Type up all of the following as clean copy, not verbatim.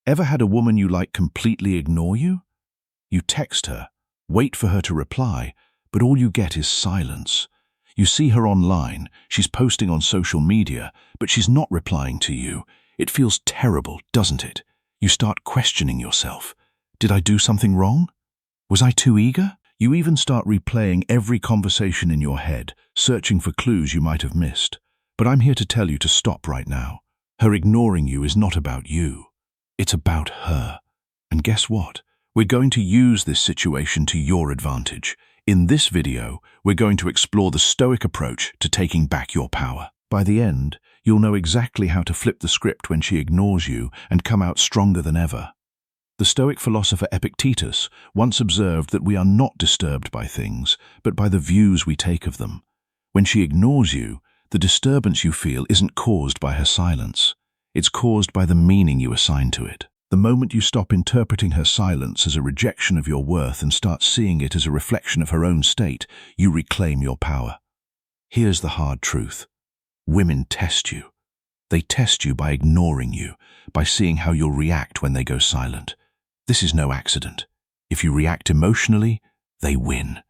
Ever had a woman you like completely ignore you? You text her, wait for her to reply, but all you get is silence. You see her online, she's posting on social media, but she's not replying to you. It feels terrible, doesn't it? You start questioning yourself. Did I do something wrong? Was I too eager? You even start replaying every conversation in your head, searching for clues you might have missed. But I'm here to tell you to stop right now. Her ignoring you is not about you. It's about her. And guess what? We're going to use this situation to your advantage. In this video, we're going to explore the Stoic approach to taking back your power. By the end, you'll know exactly how to flip the script when she ignores you and come out stronger than ever. The Stoic philosopher Epictetus once observed that we are not disturbed by things, but by the views we take of them. When she ignores you, the disturbance you feel isn't caused by her silence. It's caused by the meaning you assign to it. The moment you stop interpreting her silence as a rejection of your worth and start seeing it as a reflection of her own state, you reclaim your power. Here's the hard truth. Women test you. They test you by ignoring you, by seeing how you'll react when they go silent. This is no accident. If you react emotionally, they win.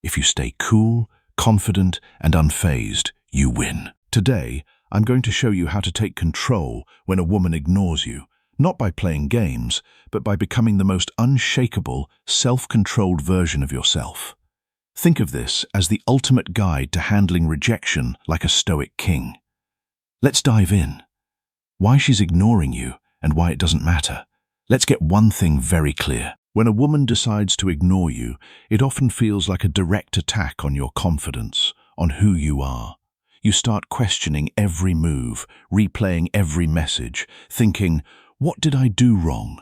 If you stay cool, confident, and unfazed, you win. Today, I'm going to show you how to take control when a woman ignores you, not by playing games, but by becoming the most unshakable, self-controlled version of yourself. Think of this as the ultimate guide to handling rejection like a Stoic king. Let's dive in. Why she's ignoring you and why it doesn't matter. Let's get one thing very clear. When a woman decides to ignore you, it often feels like a direct attack on your confidence, on who you are. You start questioning every move, replaying every message, thinking, what did I do wrong?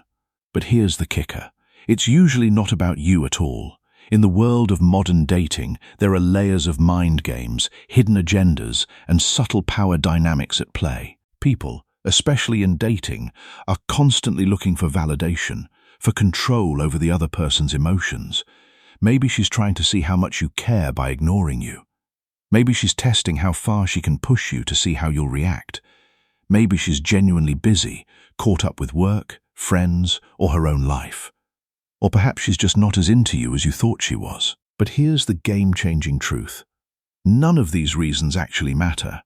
But here's the kicker. It's usually not about you at all. In the world of modern dating, there are layers of mind games, hidden agendas, and subtle power dynamics at play. People, especially in dating, are constantly looking for validation, for control over the other person's emotions. Maybe she's trying to see how much you care by ignoring you. Maybe she's testing how far she can push you to see how you'll react. Maybe she's genuinely busy, caught up with work, friends, or her own life. Or perhaps she's just not as into you as you thought she was. But here's the game-changing truth. None of these reasons actually matter.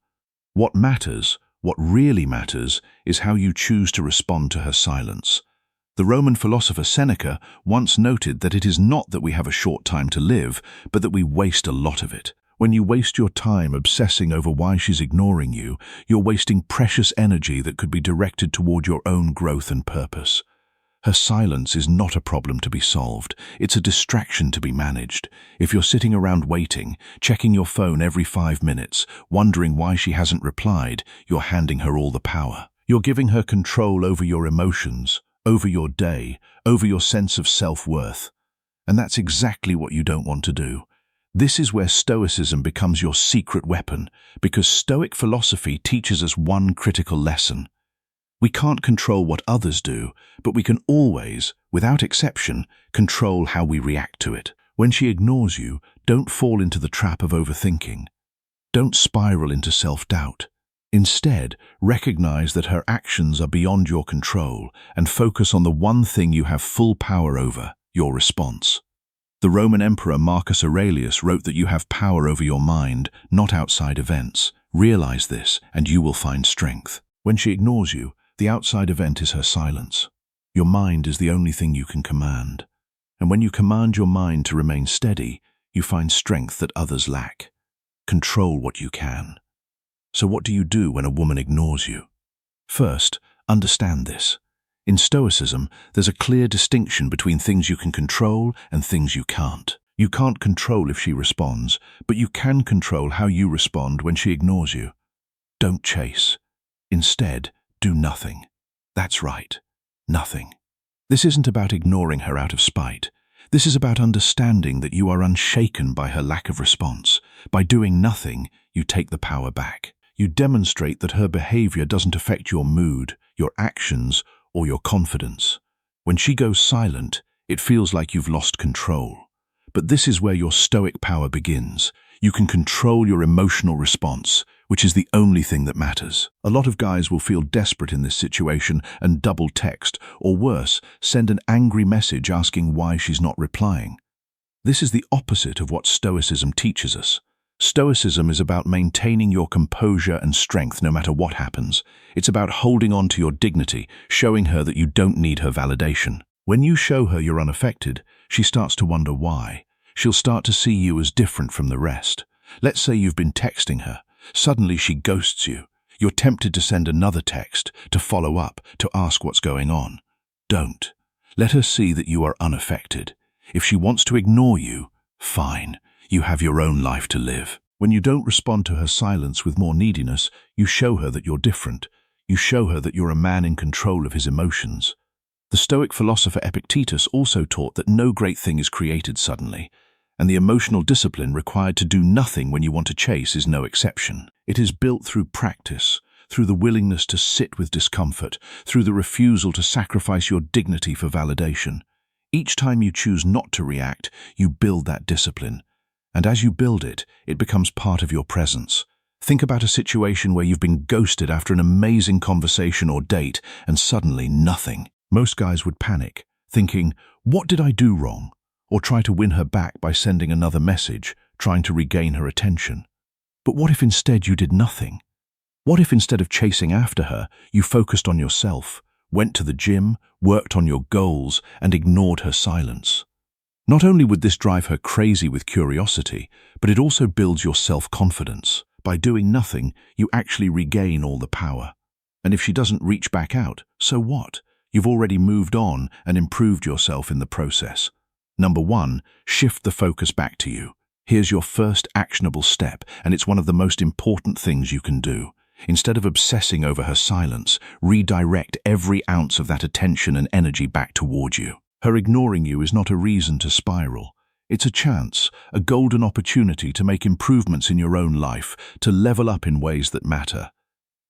What matters, what really matters, is how you choose to respond to her silence. The Roman philosopher Seneca once noted that it is not that we have a short time to live, but that we waste a lot of it. When you waste your time obsessing over why she's ignoring you, you're wasting precious energy that could be directed toward your own growth and purpose. Her silence is not a problem to be solved. It's a distraction to be managed. If you're sitting around waiting, checking your phone every 5 minutes, wondering why she hasn't replied, you're handing her all the power. You're giving her control over your emotions, over your day, over your sense of self-worth. And that's exactly what you don't want to do. This is where Stoicism becomes your secret weapon, because Stoic philosophy teaches us one critical lesson. We can't control what others do, but we can always, without exception, control how we react to it. When she ignores you, don't fall into the trap of overthinking. Don't spiral into self-doubt. Instead, recognize that her actions are beyond your control and focus on the one thing you have full power over, your response. The Roman Emperor Marcus Aurelius wrote that you have power over your mind, not outside events. Realize this, and you will find strength. When she ignores you, the outside event is her silence. Your mind is the only thing you can command. And when you command your mind to remain steady, you find strength that others lack. Control what you can. So what do you do when a woman ignores you? First, understand this. In Stoicism, there's a clear distinction between things you can control and things you can't. You can't control if she responds, but you can control how you respond when she ignores you. Don't chase. Instead, do nothing. That's right, nothing. This isn't about ignoring her out of spite. This is about understanding that you are unshaken by her lack of response. By doing nothing, you take the power back. You demonstrate that her behavior doesn't affect your mood, your actions, or your confidence. When she goes silent, it feels like you've lost control. But this is where your Stoic power begins. You can control your emotional response, which is the only thing that matters. A lot of guys will feel desperate in this situation and double text, or worse, send an angry message asking why she's not replying. This is the opposite of what Stoicism teaches us. Stoicism is about maintaining your composure and strength no matter what happens. It's about holding on to your dignity, showing her that you don't need her validation. When you show her you're unaffected, she starts to wonder why. She'll start to see you as different from the rest. Let's say you've been texting her. Suddenly she ghosts you. You're tempted to send another text, to follow up, to ask what's going on. Don't. Let her see that you are unaffected. If she wants to ignore you, fine. You have your own life to live. When you don't respond to her silence with more neediness, you show her that you're different. You show her that you're a man in control of his emotions. The Stoic philosopher Epictetus also taught that no great thing is created suddenly, and the emotional discipline required to do nothing when you want to chase is no exception. It is built through practice, through the willingness to sit with discomfort, through the refusal to sacrifice your dignity for validation. Each time you choose not to react, you build that discipline. And as you build it, it becomes part of your presence. Think about a situation where you've been ghosted after an amazing conversation or date, and suddenly nothing. Most guys would panic, thinking, "What did I do wrong?" Or try to win her back by sending another message, trying to regain her attention. But what if instead you did nothing? What if instead of chasing after her, you focused on yourself, went to the gym, worked on your goals, and ignored her silence? Not only would this drive her crazy with curiosity, but it also builds your self-confidence. By doing nothing, you actually regain all the power. And if she doesn't reach back out, so what? You've already moved on and improved yourself in the process. Number 1, shift the focus back to you. Here's your first actionable step, and it's one of the most important things you can do. Instead of obsessing over her silence, redirect every ounce of that attention and energy back toward you. Her ignoring you is not a reason to spiral. It's a chance, a golden opportunity to make improvements in your own life, to level up in ways that matter.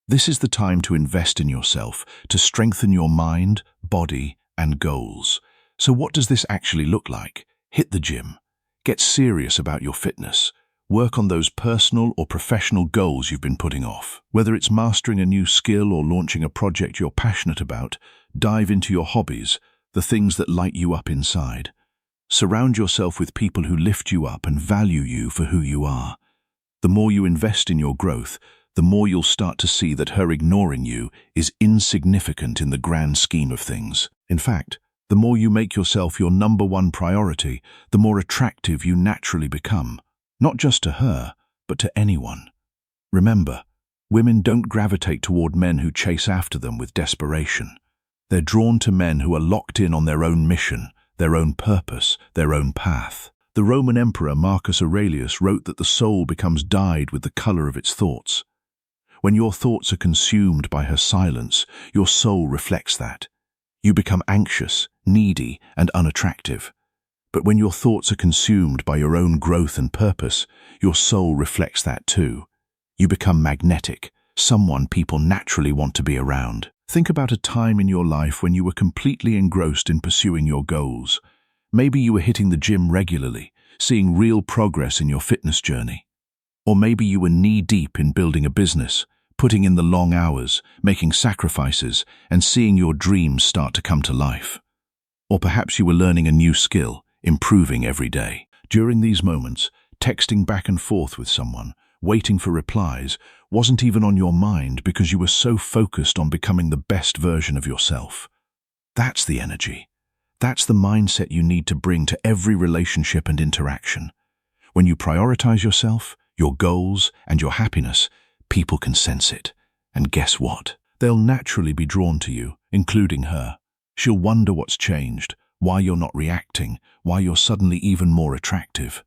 This is the time to invest in yourself, to strengthen your mind, body, and goals. So what does this actually look like? Hit the gym. Get serious about your fitness. Work on those personal or professional goals you've been putting off. Whether it's mastering a new skill or launching a project you're passionate about, dive into your hobbies, the things that light you up inside. Surround yourself with people who lift you up and value you for who you are. The more you invest in your growth, the more you'll start to see that her ignoring you is insignificant in the grand scheme of things. In fact, the more you make yourself your number one priority, the more attractive you naturally become, not just to her, but to anyone. Remember, women don't gravitate toward men who chase after them with desperation. They're drawn to men who are locked in on their own mission, their own purpose, their own path. The Roman Emperor Marcus Aurelius wrote that the soul becomes dyed with the color of its thoughts. When your thoughts are consumed by her silence, your soul reflects that. You become anxious, needy, and unattractive. But when your thoughts are consumed by your own growth and purpose, your soul reflects that too. You become magnetic, someone people naturally want to be around. Think about a time in your life when you were completely engrossed in pursuing your goals. Maybe you were hitting the gym regularly, seeing real progress in your fitness journey. Or maybe you were knee-deep in building a business, putting in the long hours, making sacrifices, and seeing your dreams start to come to life. Or perhaps you were learning a new skill, improving every day. During these moments, texting back and forth with someone, waiting for replies, wasn't even on your mind because you were so focused on becoming the best version of yourself. That's the energy. That's the mindset you need to bring to every relationship and interaction. When you prioritize yourself, your goals, and your happiness, people can sense it. And guess what? They'll naturally be drawn to you, including her. She'll wonder what's changed, why you're not reacting, why you're suddenly even more attractive.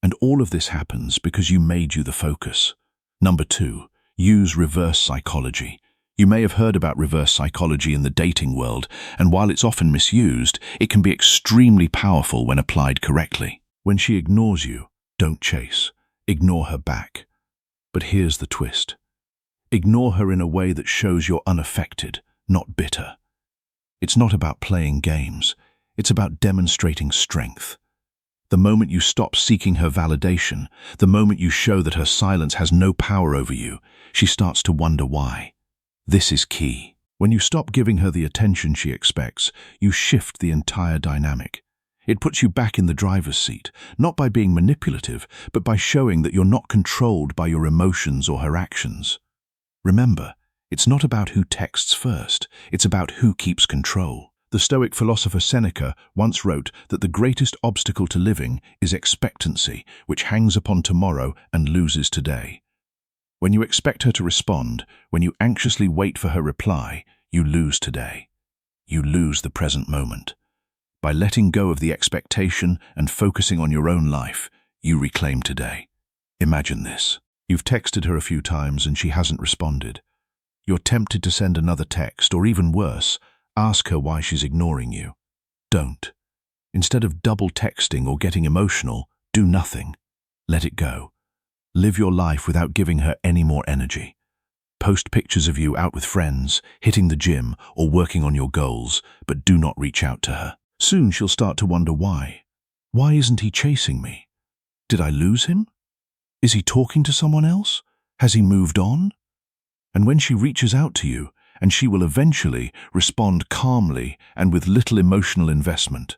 And all of this happens because you made you the focus. Number 2, use reverse psychology. You may have heard about reverse psychology in the dating world, and while it's often misused, it can be extremely powerful when applied correctly. When she ignores you, don't chase. Ignore her back. But here's the twist. Ignore her in a way that shows you're unaffected, not bitter. It's not about playing games. It's about demonstrating strength. The moment you stop seeking her validation, the moment you show that her silence has no power over you, she starts to wonder why. This is key. When you stop giving her the attention she expects, you shift the entire dynamic. It puts you back in the driver's seat, not by being manipulative, but by showing that you're not controlled by your emotions or her actions. Remember, it's not about who texts first, it's about who keeps control. The Stoic philosopher Seneca once wrote that the greatest obstacle to living is expectancy, which hangs upon tomorrow and loses today. When you expect her to respond, when you anxiously wait for her reply, you lose today. You lose the present moment. By letting go of the expectation and focusing on your own life, you reclaim today. Imagine this. You've texted her a few times and she hasn't responded. You're tempted to send another text, or even worse, ask her why she's ignoring you. Don't. Instead of double texting or getting emotional, do nothing. Let it go. Live your life without giving her any more energy. Post pictures of you out with friends, hitting the gym, or working on your goals, but do not reach out to her. Soon she'll start to wonder why. Why isn't he chasing me? Did I lose him? Is he talking to someone else? Has he moved on? And when she reaches out to you, and she will eventually respond calmly and with little emotional investment.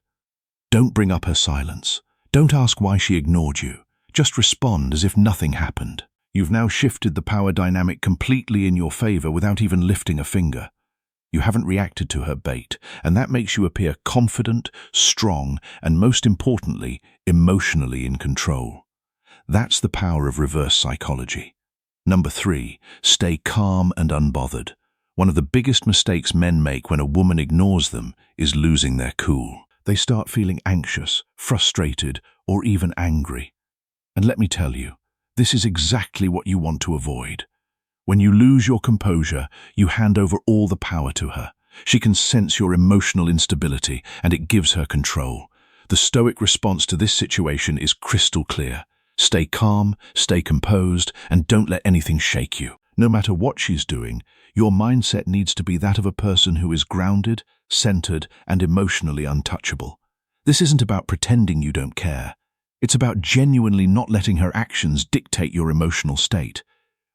Don't bring up her silence. Don't ask why she ignored you. Just respond as if nothing happened. You've now shifted the power dynamic completely in your favor without even lifting a finger. You haven't reacted to her bait, and that makes you appear confident, strong, and most importantly, emotionally in control. That's the power of reverse psychology. Number 3, stay calm and unbothered. One of the biggest mistakes men make when a woman ignores them is losing their cool. They start feeling anxious, frustrated, or even angry. And let me tell you, this is exactly what you want to avoid. When you lose your composure, you hand over all the power to her. She can sense your emotional instability, and it gives her control. The Stoic response to this situation is crystal clear. Stay calm, stay composed, and don't let anything shake you. No matter what she's doing, your mindset needs to be that of a person who is grounded, centered, and emotionally untouchable. This isn't about pretending you don't care. It's about genuinely not letting her actions dictate your emotional state.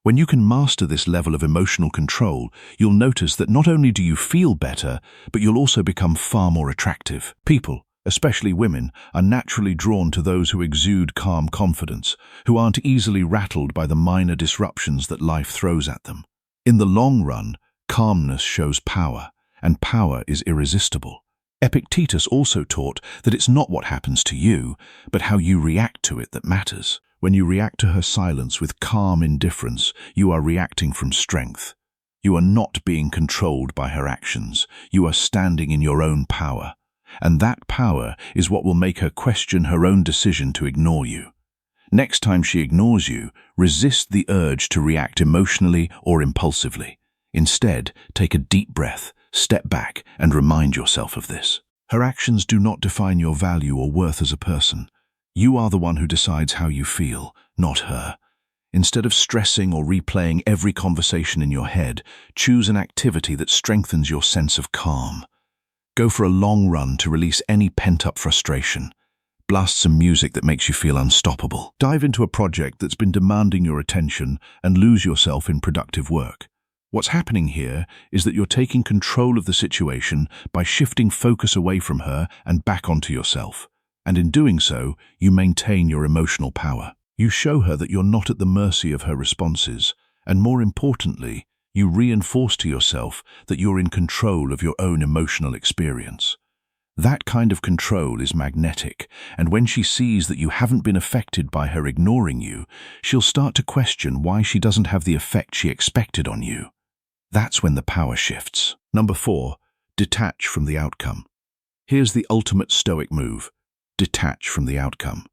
When you can master this level of emotional control, you'll notice that not only do you feel better, but you'll also become far more attractive. People, especially women, are naturally drawn to those who exude calm confidence, who aren't easily rattled by the minor disruptions that life throws at them. In the long run, calmness shows power, and power is irresistible. Epictetus also taught that it's not what happens to you, but how you react to it that matters. When you react to her silence with calm indifference, you are reacting from strength. You are not being controlled by her actions. You are standing in your own power. And that power is what will make her question her own decision to ignore you. Next time she ignores you, resist the urge to react emotionally or impulsively. Instead, take a deep breath, step back, and remind yourself of this. Her actions do not define your value or worth as a person. You are the one who decides how you feel, not her. Instead of stressing or replaying every conversation in your head, choose an activity that strengthens your sense of calm. Go for a long run to release any pent-up frustration. Blast some music that makes you feel unstoppable. Dive into a project that's been demanding your attention and lose yourself in productive work. What's happening here is that you're taking control of the situation by shifting focus away from her and back onto yourself. And in doing so, you maintain your emotional power. You show her that you're not at the mercy of her responses, and more importantly, you reinforce to yourself that you're in control of your own emotional experience. That kind of control is magnetic, and when she sees that you haven't been affected by her ignoring you, she'll start to question why she doesn't have the effect she expected on you. That's when the power shifts. Number 4, detach from the outcome. Here's the ultimate Stoic move. Detach from the outcome.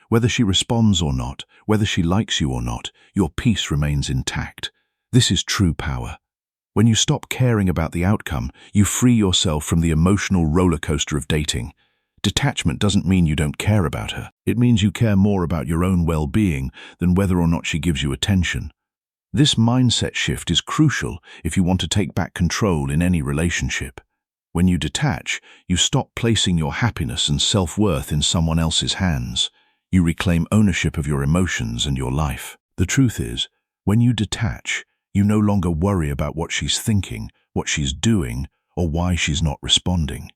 Whether she responds or not, whether she likes you or not, your peace remains intact. This is true power. When you stop caring about the outcome, you free yourself from the emotional roller coaster of dating. Detachment doesn't mean you don't care about her. It means you care more about your own well-being than whether or not she gives you attention. This mindset shift is crucial if you want to take back control in any relationship. When you detach, you stop placing your happiness and self-worth in someone else's hands. You reclaim ownership of your emotions and your life. The truth is, when you detach, you no longer worry about what she's thinking, what she's doing, or why she's not responding.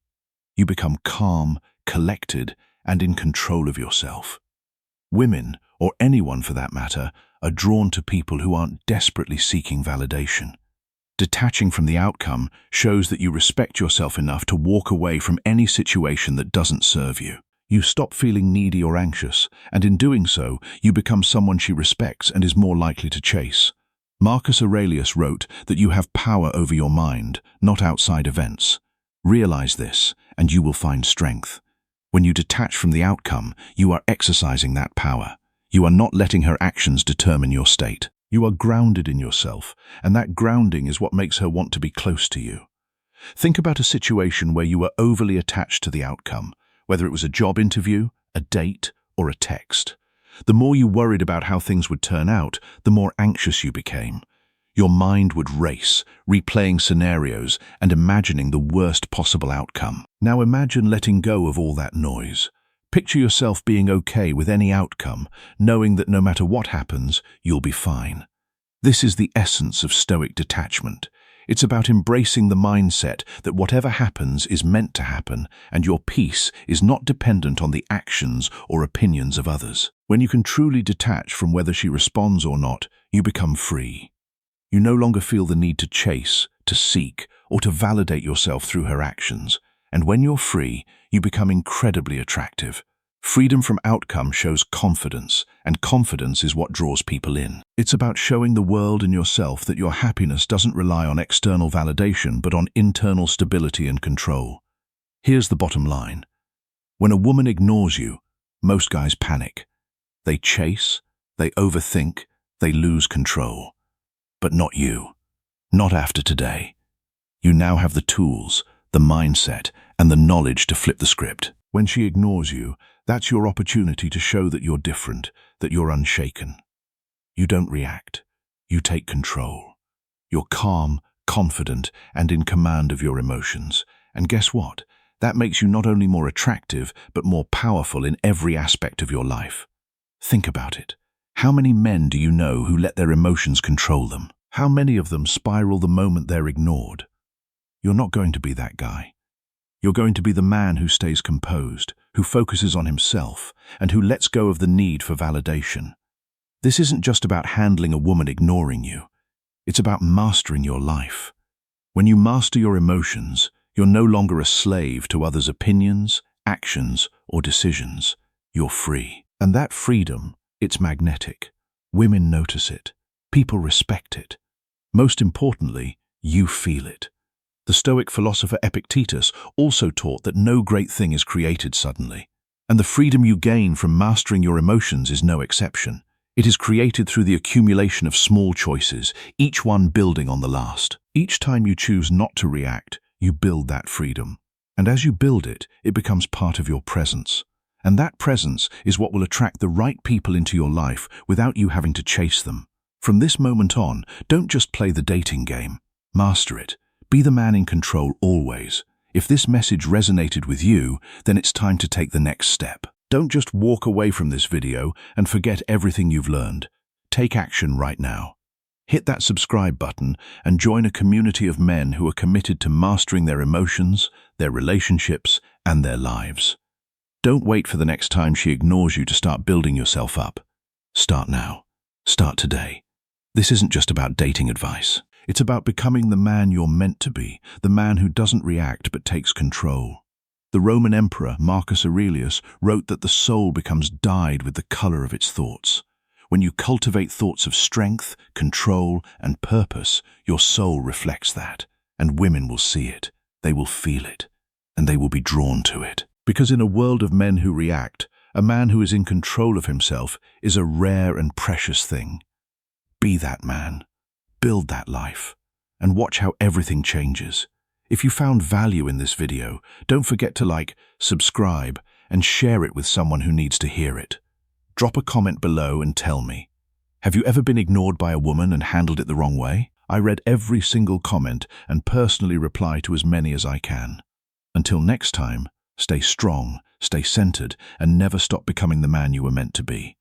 You become calm, collected, and in control of yourself. Women, or anyone for that matter, are drawn to people who aren't desperately seeking validation. Detaching from the outcome shows that you respect yourself enough to walk away from any situation that doesn't serve you. You stop feeling needy or anxious, and in doing so, you become someone she respects and is more likely to chase. Marcus Aurelius wrote that you have power over your mind, not outside events. Realize this, and you will find strength. When you detach from the outcome, you are exercising that power. You are not letting her actions determine your state. You are grounded in yourself, and that grounding is what makes her want to be close to you. Think about a situation where you were overly attached to the outcome, whether it was a job interview, a date, or a text. The more you worried about how things would turn out, the more anxious you became. Your mind would race, replaying scenarios and imagining the worst possible outcome. Now imagine letting go of all that noise. Picture yourself being okay with any outcome, knowing that no matter what happens, you'll be fine. This is the essence of Stoic detachment. It's about embracing the mindset that whatever happens is meant to happen, and your peace is not dependent on the actions or opinions of others. When you can truly detach from whether she responds or not, you become free. You no longer feel the need to chase, to seek, or to validate yourself through her actions. And when you're free, you become incredibly attractive. Freedom from outcome shows confidence, and confidence is what draws people in. It's about showing the world and yourself that your happiness doesn't rely on external validation, but on internal stability and control. Here's the bottom line. When a woman ignores you, most guys panic. They chase, they overthink, they lose control. But not you. Not after today. You now have the tools, the mindset, and the knowledge to flip the script. When she ignores you, that's your opportunity to show that you're different, that you're unshaken. You don't react. You take control. You're calm, confident, and in command of your emotions. And guess what? That makes you not only more attractive, but more powerful in every aspect of your life. Think about it. How many men do you know who let their emotions control them? How many of them spiral the moment they're ignored? You're not going to be that guy. You're going to be the man who stays composed, who focuses on himself, and who lets go of the need for validation. This isn't just about handling a woman ignoring you. It's about mastering your life. When you master your emotions, you're no longer a slave to others' opinions, actions, or decisions. You're free. And that freedom, it's magnetic. Women notice it. People respect it. Most importantly, you feel it. The Stoic philosopher Epictetus also taught that no great thing is created suddenly, and the freedom you gain from mastering your emotions is no exception. It is created through the accumulation of small choices, each one building on the last. Each time you choose not to react, you build that freedom. And as you build it, it becomes part of your presence. And that presence is what will attract the right people into your life without you having to chase them. From this moment on, don't just play the dating game. Master it. Be the man in control always. If this message resonated with you, then it's time to take the next step. Don't just walk away from this video and forget everything you've learned. Take action right now. Hit that subscribe button and join a community of men who are committed to mastering their emotions, their relationships, and their lives. Don't wait for the next time she ignores you to start building yourself up. Start now. Start today. This isn't just about dating advice. It's about becoming the man you're meant to be, the man who doesn't react but takes control. The Roman emperor Marcus Aurelius wrote that the soul becomes dyed with the color of its thoughts. When you cultivate thoughts of strength, control, and purpose, your soul reflects that, and women will see it, they will feel it, and they will be drawn to it. Because in a world of men who react, a man who is in control of himself is a rare and precious thing. Be that man. Build that life, and watch how everything changes. If you found value in this video, don't forget to like, subscribe, and share it with someone who needs to hear it. Drop a comment below and tell me, have you ever been ignored by a woman and handled it the wrong way? I read every single comment and personally reply to as many as I can. Until next time, stay strong, stay centered, and never stop becoming the man you were meant to be.